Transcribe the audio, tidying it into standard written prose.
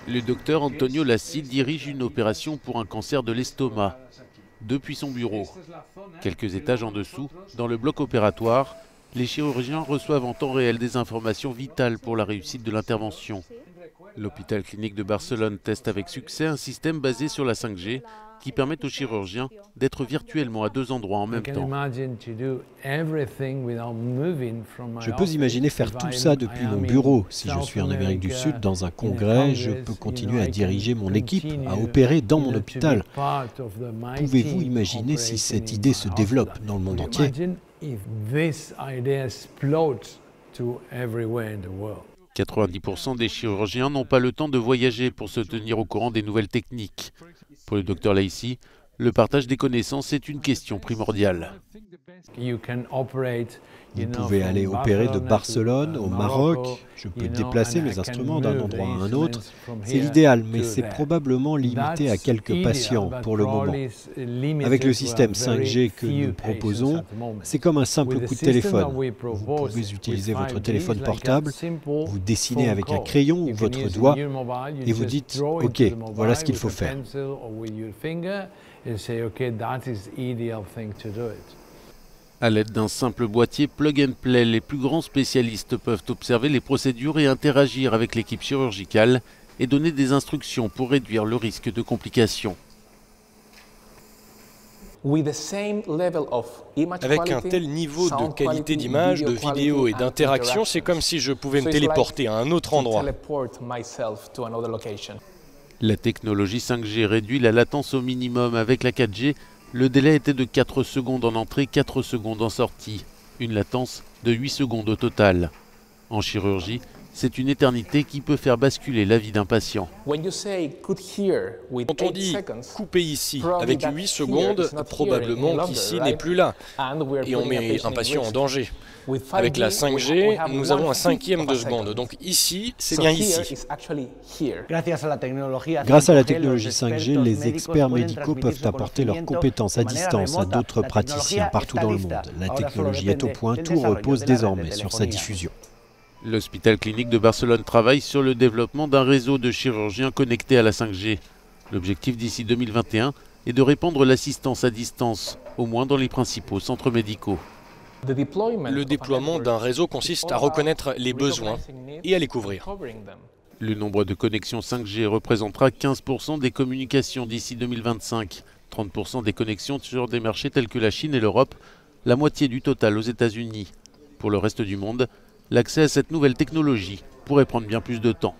Le docteur Antonio Lassi dirige une opération pour un cancer de l'estomac depuis son bureau. Quelques étages en dessous, dans le bloc opératoire, les chirurgiens reçoivent en temps réel des informations vitales pour la réussite de l'intervention. L'hôpital clinique de Barcelone teste avec succès un système basé sur la 5G qui permet aux chirurgiens d'être virtuellement à deux endroits en même temps. Je peux imaginer faire tout ça depuis mon bureau. Si je suis en Amérique du Sud dans un congrès, je peux continuer à diriger mon équipe, à opérer dans mon hôpital. Pouvez-vous imaginer si cette idée se développe dans le monde entier ? 90% des chirurgiens n'ont pas le temps de voyager pour se tenir au courant des nouvelles techniques. Pour le docteur Lassi, le partage des connaissances est une question primordiale. Vous pouvez aller opérer de Barcelone au Maroc, je peux déplacer mes instruments d'un endroit à un autre. C'est l'idéal, mais c'est probablement limité à quelques patients pour le moment. Avec le système 5G que nous proposons, c'est comme un simple coup de téléphone. Vous pouvez utiliser votre téléphone portable, vous dessinez avec un crayon ou votre doigt et vous dites « Ok, voilà ce qu'il faut faire ». À l'aide d'un simple boîtier plug and play, les plus grands spécialistes peuvent observer les procédures et interagir avec l'équipe chirurgicale et donner des instructions pour réduire le risque de complications. Avec un tel niveau de qualité d'image, de vidéo et d'interaction, c'est comme si je pouvais me téléporter à un autre endroit. La technologie 5G réduit la latence au minimum. Avec la 4G, le délai était de 4 secondes en entrée, 4 secondes en sortie. Une latence de 8 secondes au total. En chirurgie, c'est une éternité qui peut faire basculer la vie d'un patient. Quand on dit « couper ici » avec 8 secondes, probablement qu'ici n'est plus là. Et on met un patient en danger. Avec la 5G, nous avons un cinquième de seconde. Donc ici, c'est bien ici. Grâce à la technologie 5G, les experts médicaux peuvent apporter leurs compétences à distance à d'autres praticiens partout dans le monde. La technologie est au point, tout repose désormais sur sa diffusion. L'hôpital clinique de Barcelone travaille sur le développement d'un réseau de chirurgiens connectés à la 5G. L'objectif d'ici 2021 est de répandre l'assistance à distance, au moins dans les principaux centres médicaux. Le déploiement d'un réseau consiste à reconnaître les besoins et à les couvrir. Le nombre de connexions 5G représentera 15% des communications d'ici 2025, 30% des connexions sur des marchés tels que la Chine et l'Europe, la moitié du total aux États-Unis. Pour le reste du monde, l'accès à cette nouvelle technologie pourrait prendre bien plus de temps.